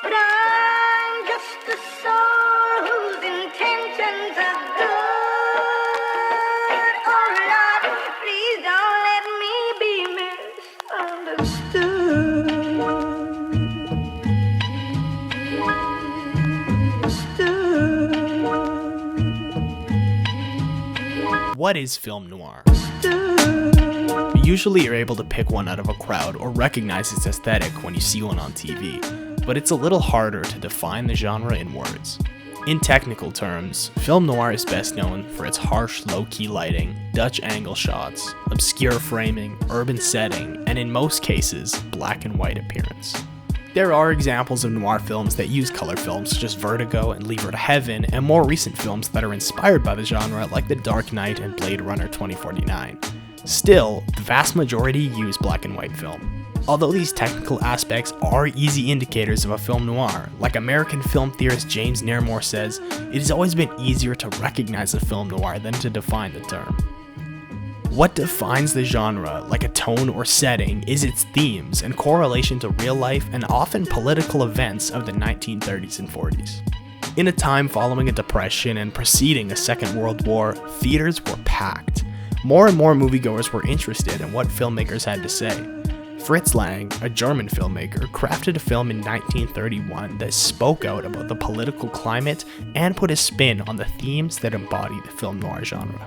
But I'm just a soul whose intentions are good. Oh Lord, please don't let me be misunderstood. What is film noir? Usually you're able to pick one out of a crowd or recognize its aesthetic when you see one on TV, but it's a little harder to define the genre in words. In technical terms, film noir is best known for its harsh, low-key lighting, Dutch angle shots, obscure framing, urban setting, and in most cases, black and white appearance. There are examples of noir films that use color films such as Vertigo and Leave Her to Heaven, and more recent films that are inspired by the genre like The Dark Knight and Blade Runner 2049. Still, the vast majority use black and white film. Although these technical aspects are easy indicators of a film noir, like American film theorist James Nairmore says, it has always been easier to recognize a film noir than to define the term. What defines the genre, like a tone or setting, is its themes and correlation to real life and often political events of the 1930s and 40s. In a time following a depression and preceding a Second World War, theaters were packed. More and more moviegoers were interested in what filmmakers had to say. Fritz Lang, a German filmmaker, crafted a film in 1931 that spoke out about the political climate and put a spin on the themes that embody the film noir genre.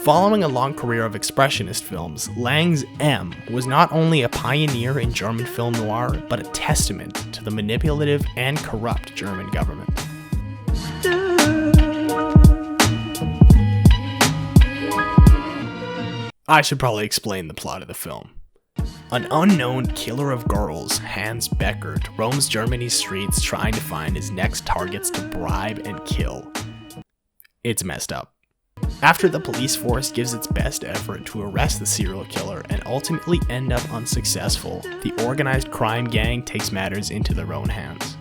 Following a long career of expressionist films, Lang's M was not only a pioneer in German film noir, but a testament to the manipulative and corrupt German government. I should probably explain the plot of the film. An unknown killer of girls, Hans Beckert, roams Germany's streets trying to find his next targets to bribe and kill. It's messed up. After the police force gives its best effort to arrest the serial killer and ultimately end up unsuccessful, the organized crime gang takes matters into their own hands.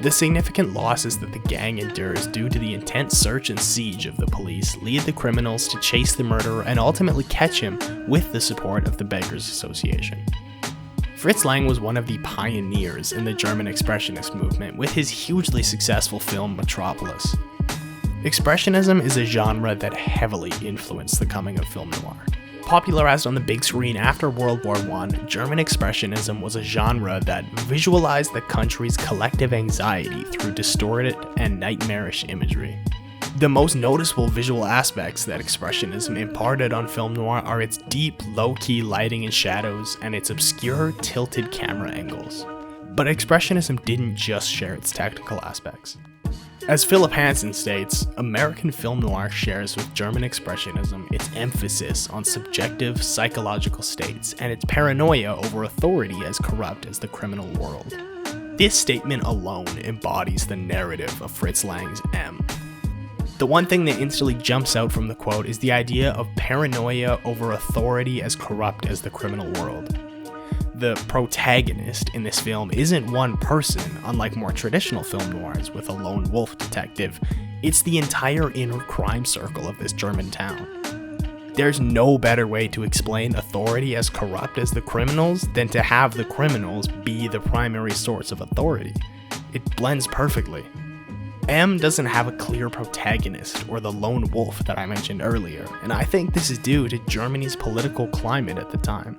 The significant losses that the gang endures due to the intense search and siege of the police lead the criminals to chase the murderer and ultimately catch him with the support of the Beggars Association. Fritz Lang was one of the pioneers in the German Expressionist movement with his hugely successful film Metropolis. Expressionism is a genre that heavily influenced the coming of film noir. Popularized on the big screen after World War I, German Expressionism was a genre that visualized the country's collective anxiety through distorted and nightmarish imagery. The most noticeable visual aspects that Expressionism imparted on film noir are its deep, low-key lighting and shadows and its obscure, tilted camera angles. But Expressionism didn't just share its technical aspects. As Philip Hansen states, American film noir shares with German Expressionism its emphasis on subjective psychological states and its paranoia over authority as corrupt as the criminal world. This statement alone embodies the narrative of Fritz Lang's M. The one thing that instantly jumps out from the quote is the idea of paranoia over authority as corrupt as the criminal world. The protagonist in this film isn't one person, unlike more traditional film noirs with a lone wolf detective. It's the entire inner crime circle of this German town. There's no better way to explain authority as corrupt as the criminals than to have the criminals be the primary source of authority. It blends perfectly. M doesn't have a clear protagonist or the lone wolf that I mentioned earlier, and I think this is due to Germany's political climate at the time.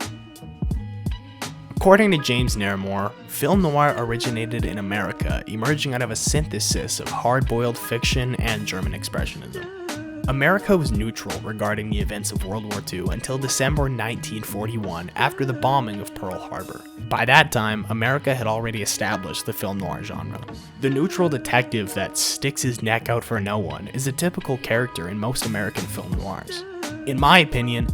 According to James Nairmore, film noir originated in America, emerging out of a synthesis of hard-boiled fiction and German Expressionism. America was neutral regarding the events of World War II until December 1941 after the bombing of Pearl Harbor. By that time, America had already established the film noir genre. The neutral detective that sticks his neck out for no one is a typical character in most American film noirs. In my opinion,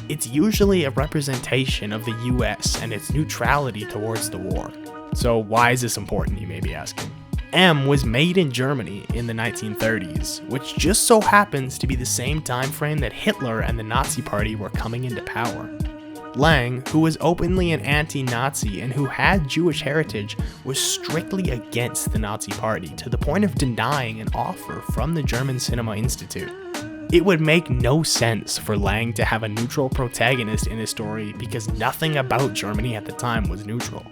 it's usually a representation of the US and its neutrality towards the war. So why is this important, you may be asking? M was made in Germany in the 1930s, which just so happens to be the same time frame that Hitler and the Nazi Party were coming into power. Lang, who was openly an anti-Nazi and who had Jewish heritage, was strictly against the Nazi Party to the point of denying an offer from the German Cinema Institute. It would make no sense for Lang to have a neutral protagonist in his story because nothing about Germany at the time was neutral.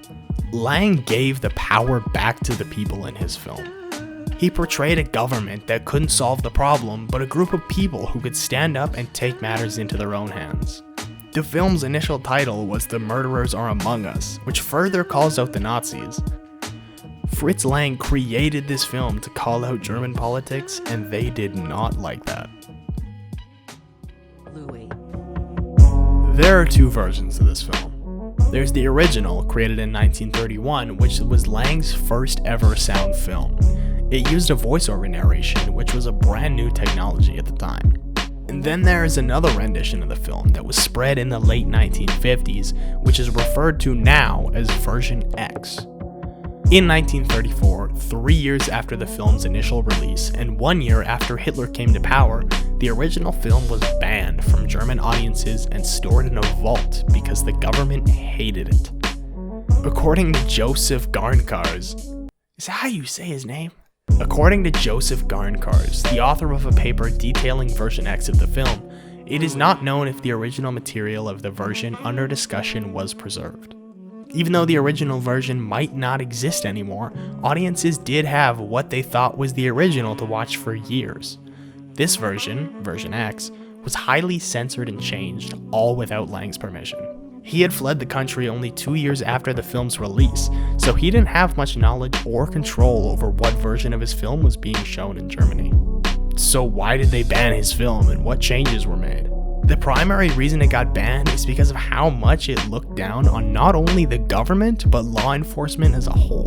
Lang gave the power back to the people in his film. He portrayed a government that couldn't solve the problem, but a group of people who could stand up and take matters into their own hands. The film's initial title was The Murderers Are Among Us, which further calls out the Nazis. Fritz Lang created this film to call out German politics, and they did not like that. Louis. There are two versions of this film. There's the original, created in 1931, which was Lang's first ever sound film. It used a voiceover narration, which was a brand new technology at the time. And then there is another rendition of the film that was spread in the late 1950s, which is referred to now as version X. In 1934, 3 years after the film's initial release, and 1 year after Hitler came to power, the original film was banned from German audiences and stored in a vault because the government hated it. According to Joseph Garnkars, is that how you say his name? According to Joseph Garnkars, the author of a paper detailing version X of the film, it is not known if the original material of the version under discussion was preserved. Even though the original version might not exist anymore, audiences did have what they thought was the original to watch for years. This version, version X, was highly censored and changed, all without Lang's permission. He had fled the country only 2 years after the film's release, so he didn't have much knowledge or control over what version of his film was being shown in Germany. So why did they ban his film and what changes were made? The primary reason it got banned is because of how much it looked down on not only the government, but law enforcement as a whole.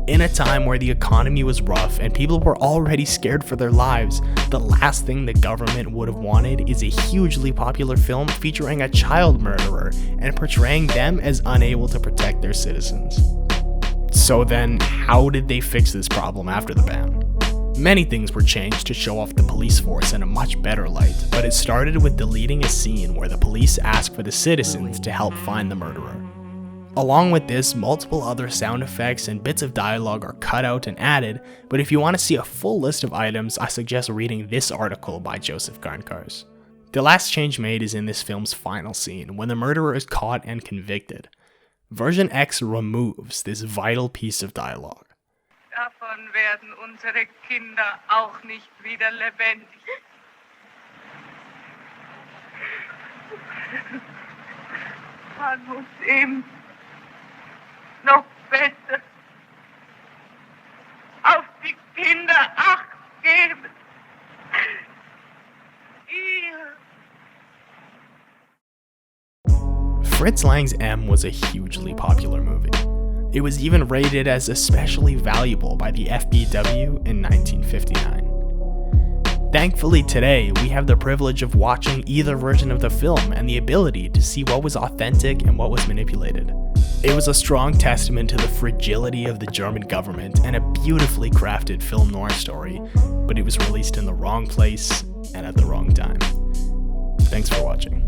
In a time where the economy was rough and people were already scared for their lives, the last thing the government would have wanted is a hugely popular film featuring a child murderer and portraying them as unable to protect their citizens. So then, how did they fix this problem after the ban? Many things were changed to show off the police force in a much better light, but it started with deleting a scene where the police ask for the citizens to help find the murderer. Along with this, multiple other sound effects and bits of dialogue are cut out and added, but if you want to see a full list of items, I suggest reading this article by Joseph Garnkars. The last change made is in this film's final scene, when the murderer is caught and convicted. Version X removes this vital piece of dialogue. Davon werden unsere Kinder auch nicht wieder lebendig. Man muss eben noch besser auf die Kinder Acht geben. Fritz Lang's M was a hugely popular movie. It was even rated as especially valuable by the FBW in 1959. Thankfully today, we have the privilege of watching either version of the film and the ability to see what was authentic and what was manipulated. It was a strong testament to the fragility of the German government and a beautifully crafted film noir story, but it was released in the wrong place and at the wrong time. Thanks for watching.